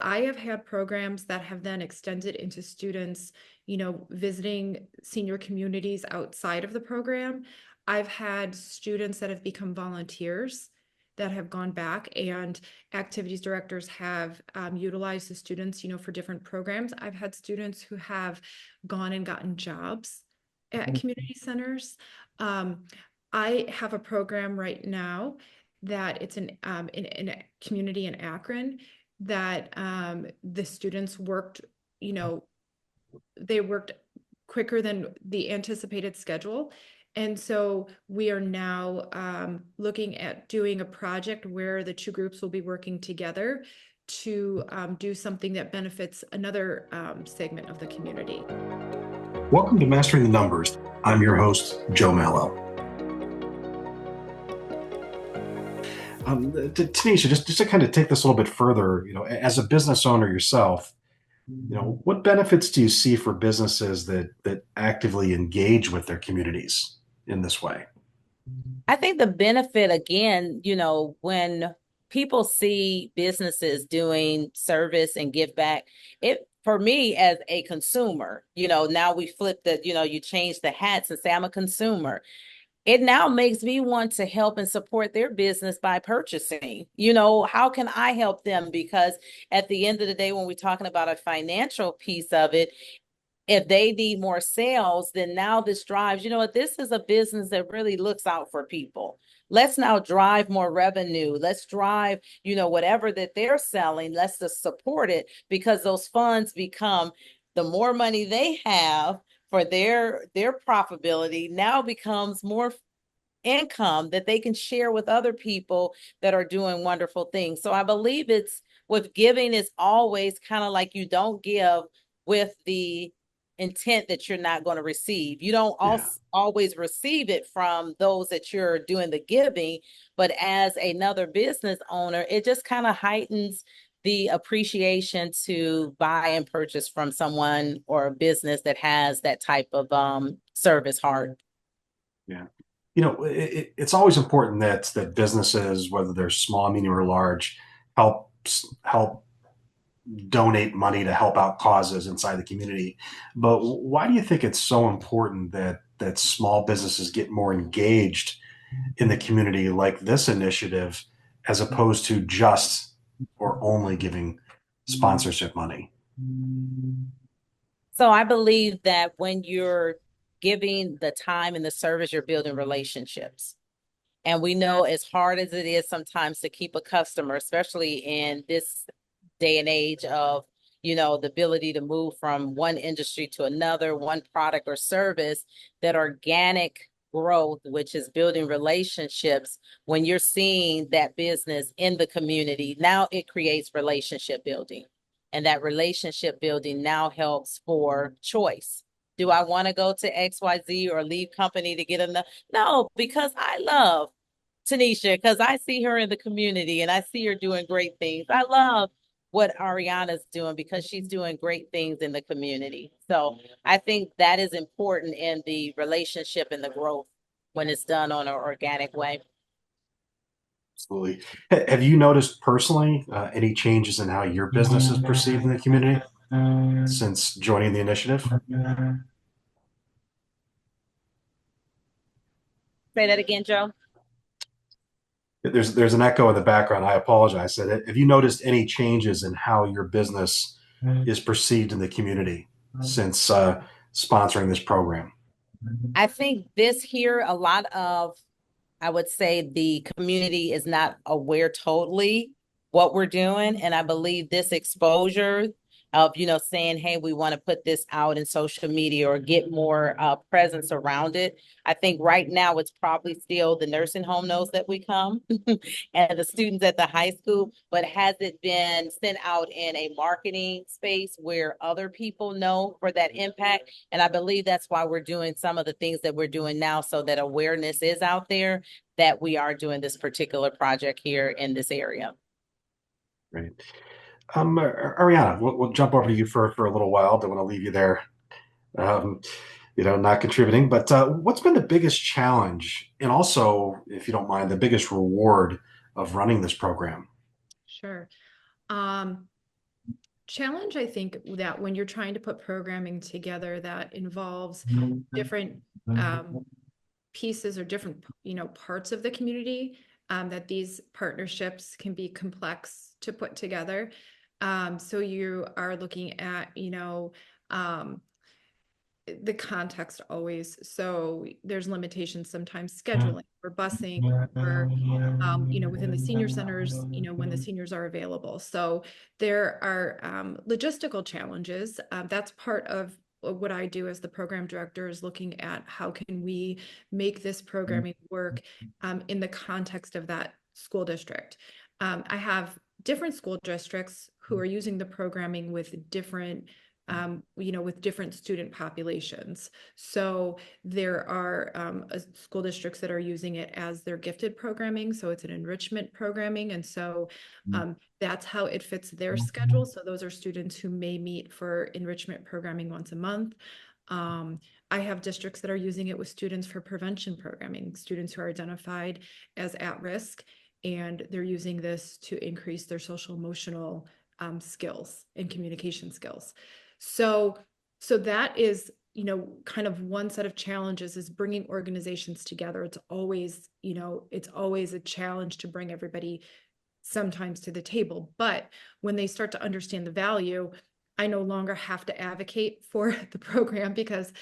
I have had programs that have then extended into students, visiting senior communities outside of the program. I've had students that have become volunteers that have gone back, and activities directors have utilized the students, for different programs. I've had students who have gone and gotten jobs at community centers. Um, I have a program right now that it's in a community in Akron that the students worked, you know, they worked quicker than the anticipated schedule. And so we are now looking at doing a project where the two groups will be working together to do something that benefits another segment of the community. Welcome to Mastering the Numbers. I'm your host, Joe Mallo. Tanisha, just to kind of take this a little bit further, as a business owner yourself, what benefits do you see for businesses that actively engage with their communities in this way? I think the benefit, again, when people see businesses doing service and give back, it for me as a consumer, now we flip the, you change the hats and say I'm a consumer. It now makes me want to help and support their business by purchasing. How can I help them? Because at the end of the day, when we're talking about a financial piece of it, if they need more sales, then now this drives, what, this is a business that really looks out for people. Let's now drive more revenue. Let's drive, whatever that they're selling, let's just support it, because those funds become, the more money they have for their profitability now becomes more income that they can share with other people that are doing wonderful things. So I believe it's with giving is always kind of like you don't give with the intent that you're not going to receive. You don't Yeah. always receive it from those that you're doing the giving, but as another business owner, it just kind of heightens the appreciation to buy and purchase from someone or a business that has that type of service heart. Yeah. It's always important that businesses, whether they're small, medium, or large, help donate money to help out causes inside the community. But why do you think it's so important that small businesses get more engaged in the community like this initiative, as opposed to just or only giving sponsorship money? So I believe that when you're giving the time and the service, you're building relationships. And we know, as hard as it is sometimes to keep a customer, especially in this day and age of, the ability to move from one industry to another, one product or service, that organic growth, which is building relationships, when you're seeing that business in the community, now it creates relationship building. And that relationship building now helps for choice. Do I want to go to XYZ or leave company to get another? No, because I love Tanisha, because I see her in the community and I see her doing great things. I love what Ariana's doing because she's doing great things in the community. So I think that is important in the relationship and the growth when it's done on an organic way. Absolutely. Have you noticed personally any changes in how your business is perceived in the community since joining the initiative? Say that again, Joe. There's an echo in the background. I apologize. Have you noticed any changes in how your business is perceived in the community since sponsoring this program? I think this here, a lot of, I would say the community is not aware totally what we're doing. And I believe this exposure of, saying, hey, we want to put this out in social media or get more presence around it. I think right now it's probably still the nursing home knows that we come and the students at the high school, but has it been sent out in a marketing space where other people know for that impact? And I believe that's why we're doing some of the things that we're doing now, so that awareness is out there that we are doing this particular project here in this area. Right. Ariana, we'll jump over to you for a little while. Don't want to leave you there, um, not contributing. But what's been the biggest challenge, and also, if you don't mind, the biggest reward of running this program? Sure. Um, challenge, I think, that when you're trying to put programming together that involves different pieces or different, parts of the community, that these partnerships can be complex to put together. So you are looking at, um, the context always. So there's limitations sometimes scheduling or busing or within the senior centers, when the seniors are available. So there are logistical challenges. That's part of what I do as the program director, is looking at how can we make this programming work in the context of that school district. I have different school districts who are using the programming with different with different student populations. So there are school districts that are using it as their gifted programming. So it's an enrichment programming. And so that's how it fits their schedule. So those are students who may meet for enrichment programming once a month. I have districts that are using it with students for prevention programming, students who are identified as at risk, and they're using this to increase their social emotional skills and communication skills. So that is, kind of one set of challenges, is bringing organizations together. It's always, it's always a challenge to bring everybody sometimes to the table. But when they start to understand the value, I no longer have to advocate for the program, because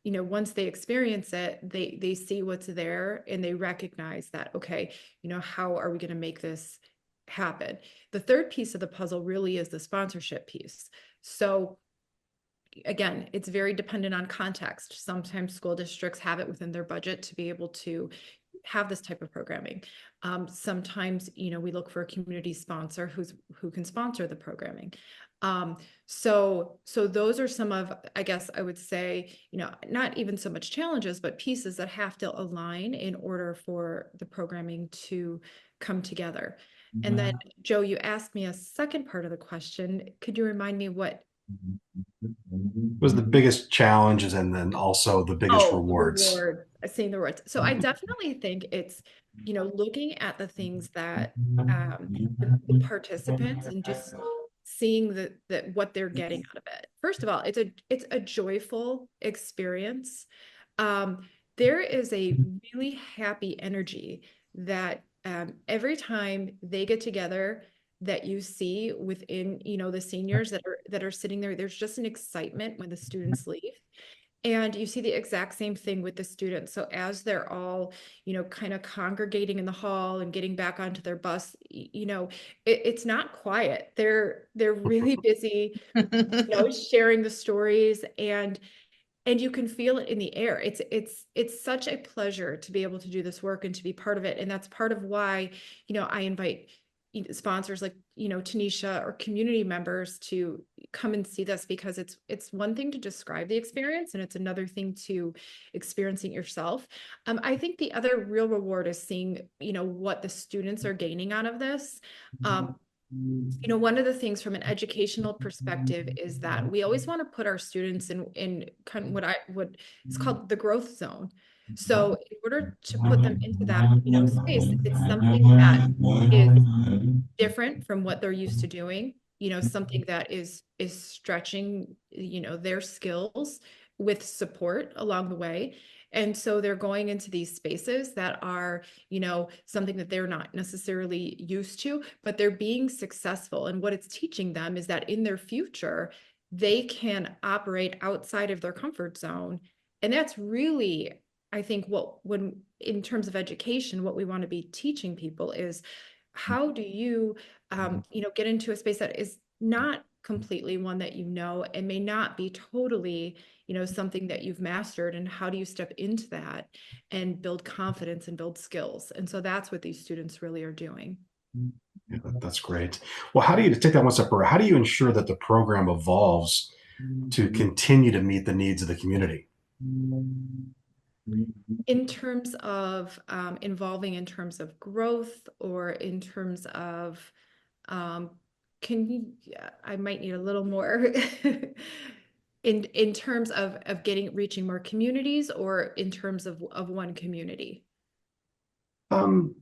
once they experience it, they see what's there and they recognize that, okay, how are we going to make this happen? The third piece of the puzzle really is the sponsorship piece. So again, it's very dependent on context. Sometimes school districts have it within their budget to be able to have this type of programming. Sometimes, we look for a community sponsor who can sponsor the programming. So those are some of, I guess I would say, not even so much challenges, but pieces that have to align in order for the programming to come together. And then, Joe, you asked me a second part of the question. Could you remind me what Was the biggest challenges and then also the biggest rewards? reward, seeing the rewards. So I definitely think it's, looking at the things that the participants, and just seeing that what they're getting out of it. First of all, it's a joyful experience. There is a really happy energy that every time they get together, that you see within, the seniors that are sitting there. There's just an excitement when the students leave. And you see the exact same thing with the students. So as they're all, kind of congregating in the hall and getting back onto their bus, it's not quiet. They're really busy, sharing the stories, and you can feel it in the air. It's such a pleasure to be able to do this work and to be part of it. And that's part of why, I invite sponsors like, Tanisha, or community members to come and see this, because it's one thing to describe the experience, and it's another thing to experiencing it yourself. I think the other real reward is seeing, what the students are gaining out of this. One of the things from an educational perspective is that we always want to put our students in kind of what is called the growth zone. So in order to put them into that, space, it's something that is different from what they're used to doing, something that is stretching, their skills with support along the way. And so they're going into these spaces that are, something that they're not necessarily used to, but they're being successful. And what it's teaching them is that in their future, they can operate outside of their comfort zone. And that's really, I think, when in terms of education, what we want to be teaching people is, how do you, get into a space that is not completely one that and may not be totally, something that you've mastered, and how do you step into that and build confidence and build skills? And so that's what these students really are doing. Yeah, that's great. Well, how do you take that one step further? How do you ensure that the program evolves to continue to meet the needs of the community? In terms of involving in terms of growth, or in terms of can you, I might need a little more in terms of reaching more communities, or in terms of one community? Um,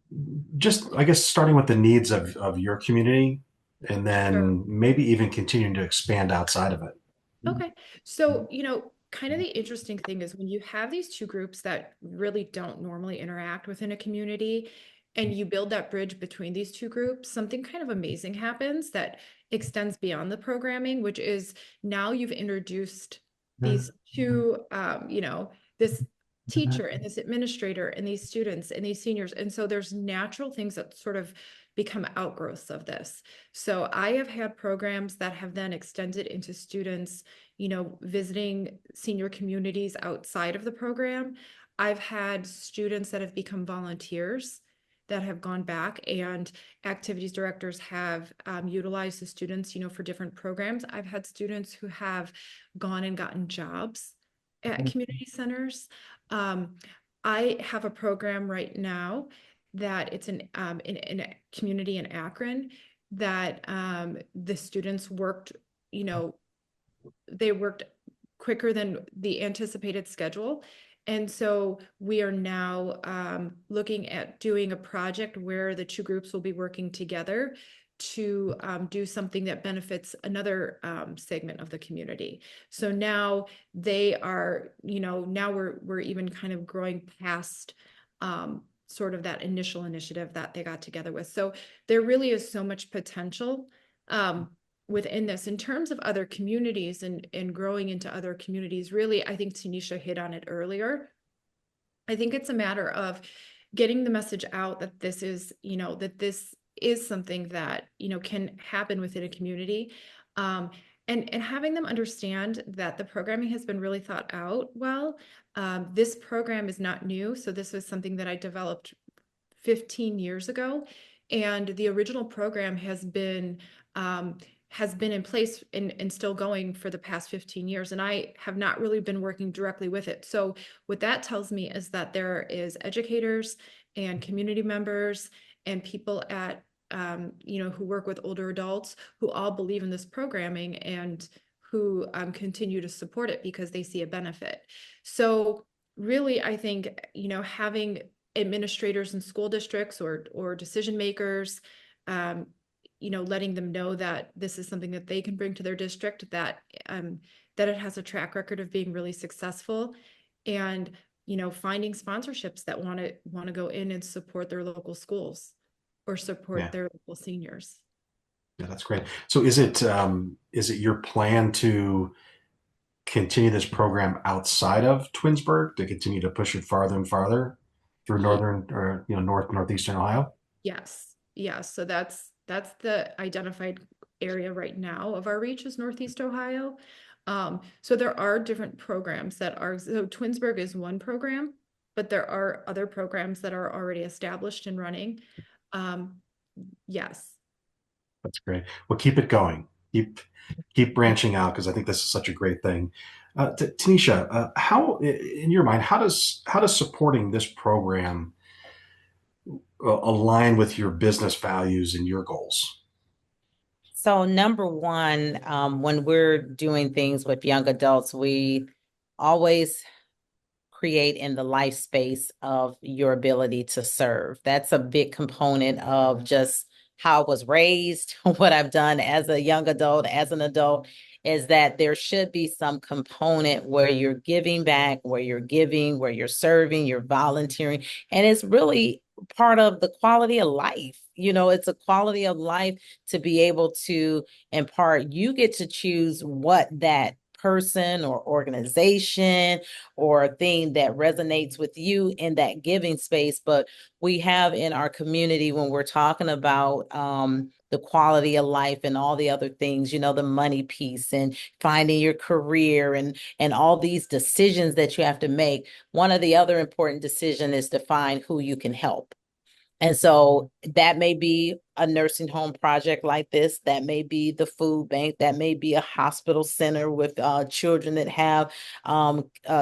just, I guess, starting with the needs of your community. and Sure. then maybe even continuing to expand outside of it. Okay. So, kind of the interesting thing is when you have these two groups that really don't normally interact within a community and you build that bridge between these two groups, something kind of amazing happens that extends beyond the programming, which is now you've introduced these two, this teacher and this administrator and these students and these seniors. And so there's natural things that sort of become outgrowths of this. So I have had programs that have then extended into students, visiting senior communities outside of the program. I've had students that have become volunteers that have gone back, and activities directors have utilized the students, for different programs. I've had students who have gone and gotten jobs at community centers. Um, I have a program right now that it's in a community in Akron that the students worked, they worked quicker than the anticipated schedule. And so we are now looking at doing a project where the two groups will be working together to do something that benefits another segment of the community. So now they are, now we're even kind of growing past sort of that initial initiative that they got together with. So there really is so much potential within this in terms of other communities and growing into other communities. Really, I think Tanisha hit on it earlier. I think it's a matter of getting the message out that this is, that this is something that, can happen within a community. And having them understand that the programming has been really thought out well. This program is not new. So this was something that I developed 15 years ago. And the original program has been in place and still going for the past 15 years. And I have not really been working directly with it. So what that tells me is that there is educators and community members and people at, who work with older adults who all believe in this programming and who continue to support it because they see a benefit. So really, I think, having administrators in school districts or decision makers, letting them know that this is something that they can bring to their district, that it has a track record of being really successful, and finding sponsorships that want to go in and support their local schools or support Yeah, their local seniors. yeah, that's great. So is it your plan to continue this program outside of Twinsburg to continue to push it farther and farther through northern or northeastern Ohio? Yes, yes. So that's the identified area right now of our reach is Northeast Ohio. So there are different programs that are, so Twinsburg is one program, but there are other programs that are already established and running. Um, yes. That's great. Well, keep it going. Keep branching out because I think this is such a great thing. Tanisha, how in your mind, how does supporting this program align with your business values and your goals? So number one, when we're doing things with young adults, we always create in the life space of your ability to serve. That's a big component of just how I was raised, what I've done as a young adult, as an adult, is that there should be some component where you're giving back, where you're giving, where you're serving, you're volunteering. And it's really part of the quality of life. It's a quality of life to be able to impart. You get to choose what that person or organization or thing that resonates with you in that giving space. But we have in our community, when we're talking about the quality of life and all the other things, the money piece and finding your career and all these decisions that you have to make. One of the other important decision is to find who you can help. And so that may be a nursing home project like this. That may be the food bank. That may be a hospital center with children that have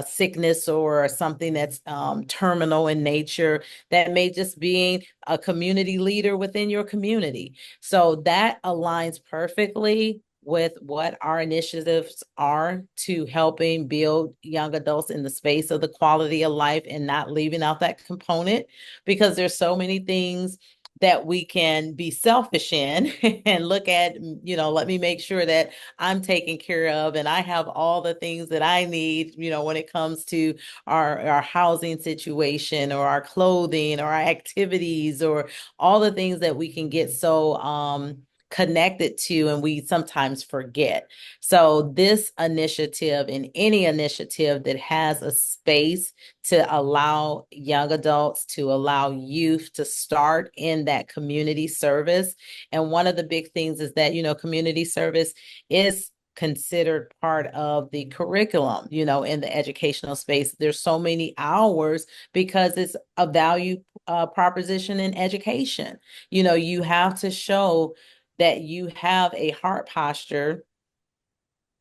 sickness or something that's terminal in nature. That may just be a community leader within your community. So that aligns perfectly with what our initiatives are to helping build young adults in the space of the quality of life and not leaving out that component because there's so many things that we can be selfish in and look at, let me make sure that I'm taken care of and I have all the things that I need, when it comes to our housing situation or our clothing or our activities or all the things that we can get so connected to and we sometimes forget. So this initiative and any initiative that has a space to allow young adults, to allow youth to start in that community service. And one of the big things is that, community service is considered part of the curriculum, in the educational space. There's so many hours because it's a value proposition in education. You have to show that you have a heart posture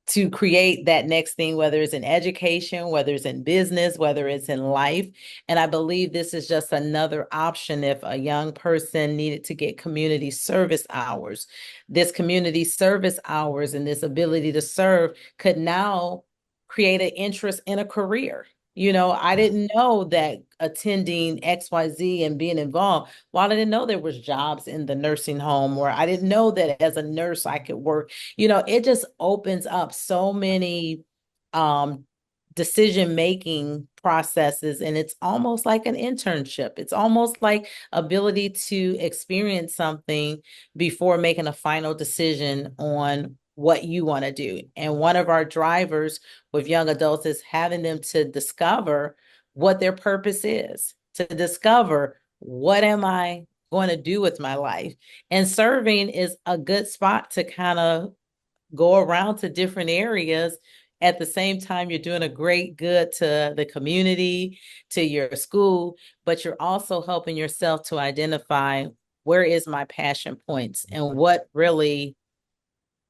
to create that next thing, whether it's in education, whether it's in business, whether it's in life. And I believe this is just another option if a young person needed to get community service hours. This community service hours and this ability to serve could now create an interest in a career. I didn't know that attending XYZ and being involved, while I didn't know there was jobs in the nursing home, or I didn't know that as a nurse I could work, it just opens up so many um decision making processes, and it's almost like an internship. It's almost like ability to experience something before making a final decision on what you want to do. And one of our drivers with young adults is having them to discover what their purpose is, to discover what am I going to do with my life. And serving is a good spot to kind of go around to different areas. At the same time, you're doing a great good to the community, to your school, but you're also helping yourself to identify where is my passion points and what really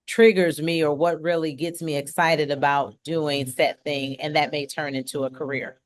triggers me or what really gets me excited about doing that thing. And that may turn into a career.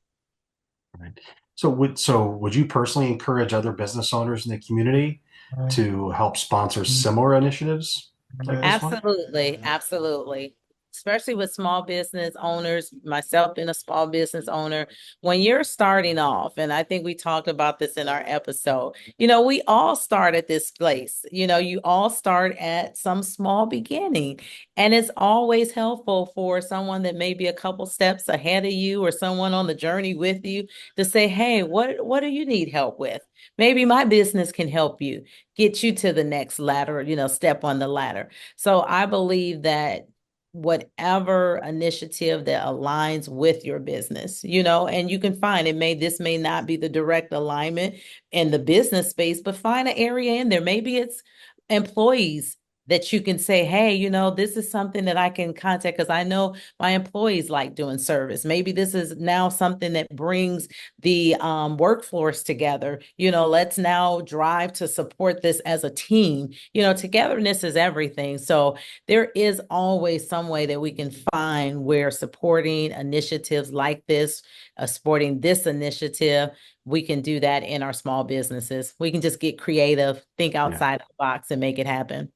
Right. So would you personally encourage other business owners in the community to help sponsor similar initiatives like this one? Absolutely, absolutely. Especially with small business owners, myself being a small business owner, when you're starting off, and I think we talked about this in our episode, we all start at this place. You all start at some small beginning. And it's always helpful for someone that may be a couple steps ahead of you or someone on the journey with you to say, hey, what do you need help with? Maybe my business can help you get you to the next ladder, step on the ladder. So I believe that whatever initiative that aligns with your business, and you can find this may not be the direct alignment in the business space, but find an area in there. Maybe it's employees that you can say, hey, this is something that I can contact because I know my employees like doing service. Maybe this is now something that brings the workforce together. Let's now drive to support this as a team. Togetherness is everything. So there is always some way that we can find where supporting initiatives like this, supporting this initiative, we can do that in our small businesses. We can just get creative, think Yeah, outside the box and make it happen.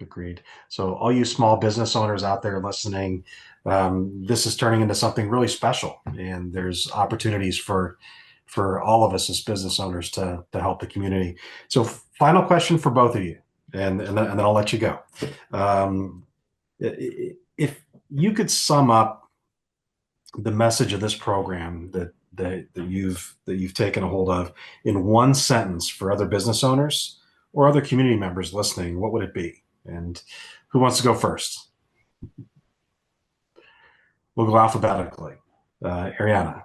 agreed. So all you small business owners out there listening, this is turning into something really special, and there's opportunities for all of us as business owners to help the community. So final question for both of you, and then I'll let you go. Um, if you could sum up the message of this program that you've taken a hold of in one sentence for other business owners or other community members listening, what would it be? And who wants to go first? We'll go alphabetically. Ariana.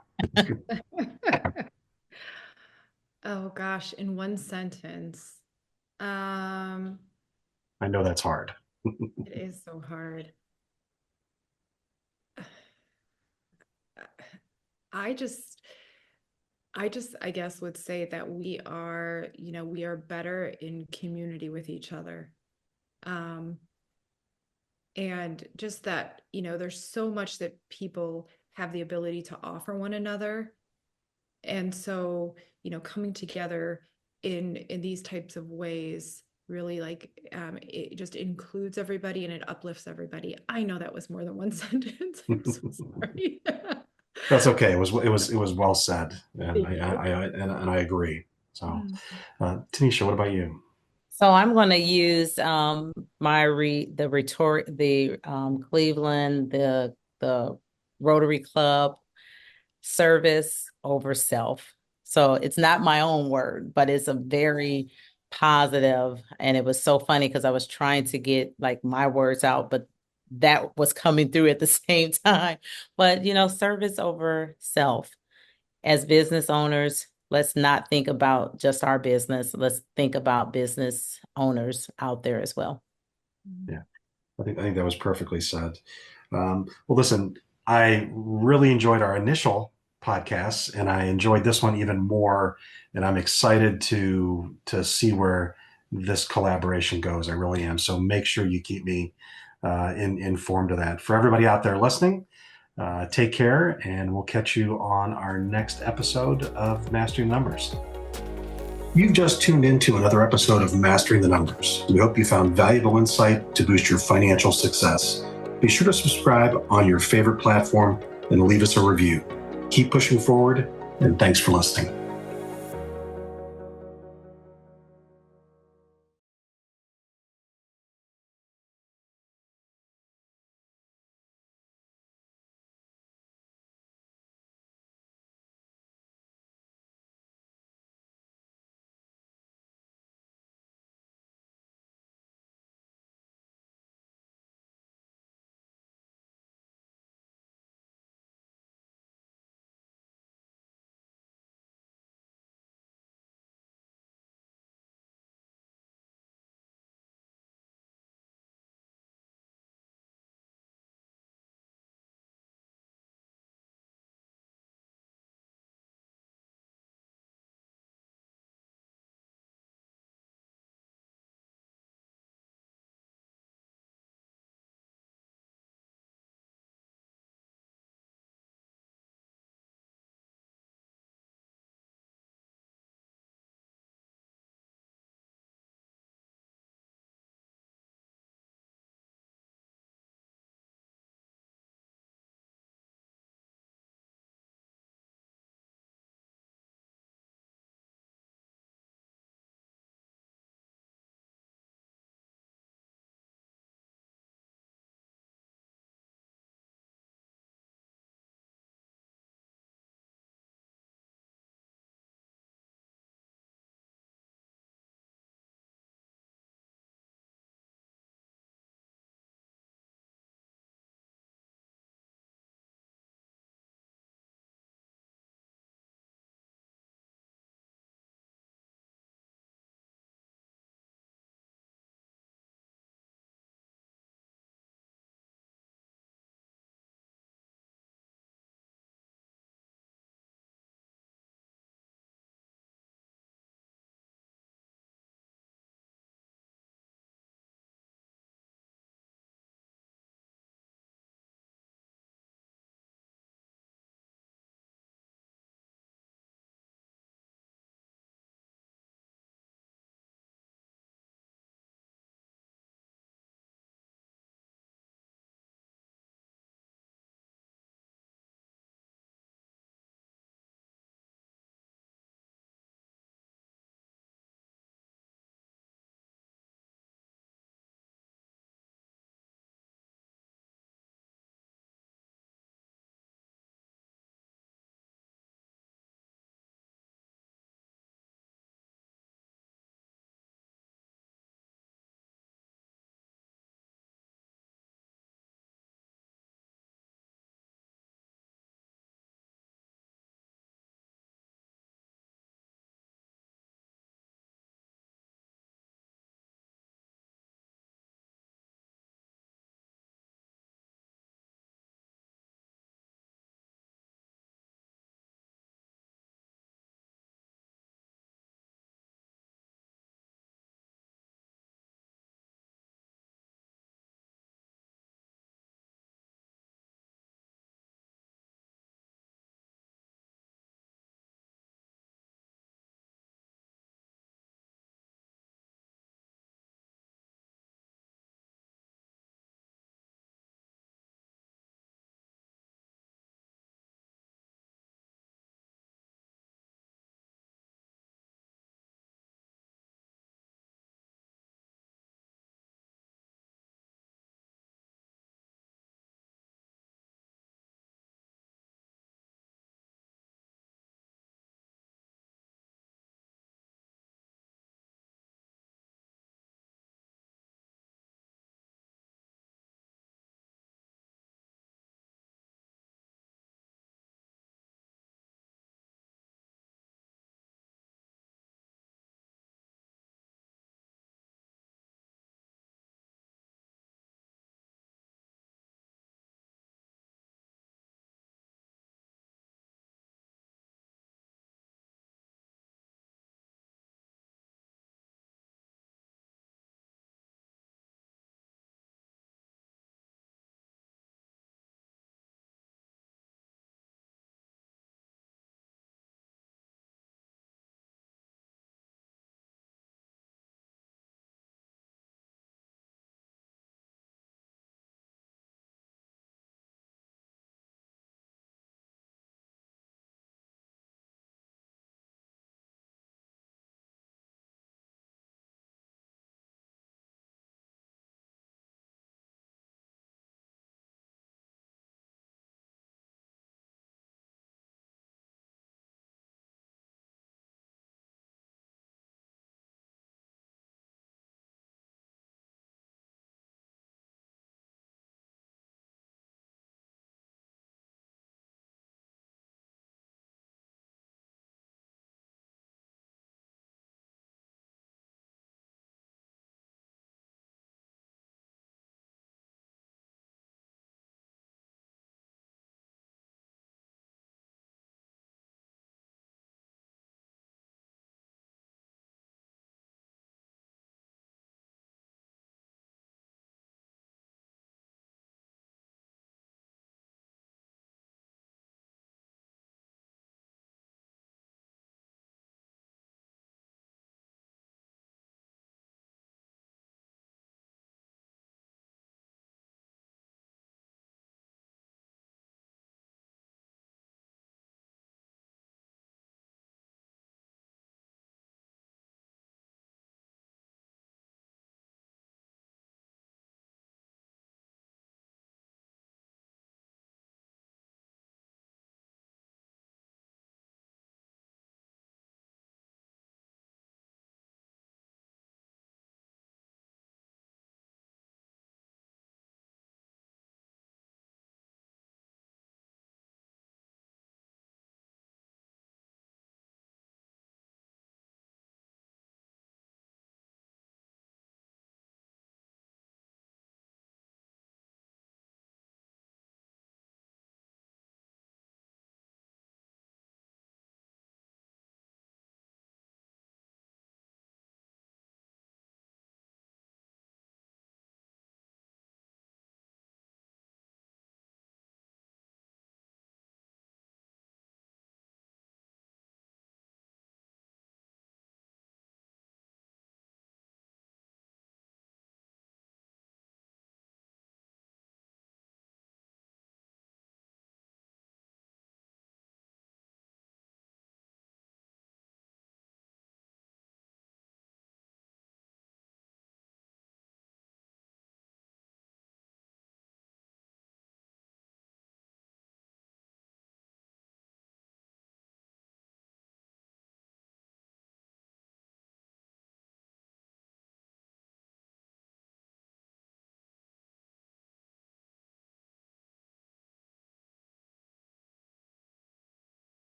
Oh gosh, in one sentence. Um, I know that's hard. it is so hard. I just I guess would say that we are better in community with each other. Um, and just that, there's so much that people have the ability to offer one another. And so, coming together in these types of ways really it just includes everybody and it uplifts everybody. I know that was more than one sentence. I'm so sorry. That's okay. It was well said, and Thank you. I agree. So, Mm. Tanisha, what about you? So I'm going to use the Cleveland the Rotary Club service over self. So it's not my own word, but it's a very positive. And it was so funny because I was trying to get like my words out, but that was coming through at the same time. But service over self. As business owners, let's not think about just our business. Let's think about business owners out there as well. Yeah, I think that was perfectly said. Well, listen, I really enjoyed our initial podcasts, and I enjoyed this one even more. And I'm excited to see where this collaboration goes. I really am. So make sure you keep me informed of that. For everybody out there listening, take care, and we'll catch you on our next episode of Mastering Numbers. You've just tuned into another episode of Mastering the Numbers. We hope you found valuable insight to boost your financial success. Be sure to subscribe on your favorite platform and leave us a review. Keep pushing forward, and thanks for listening.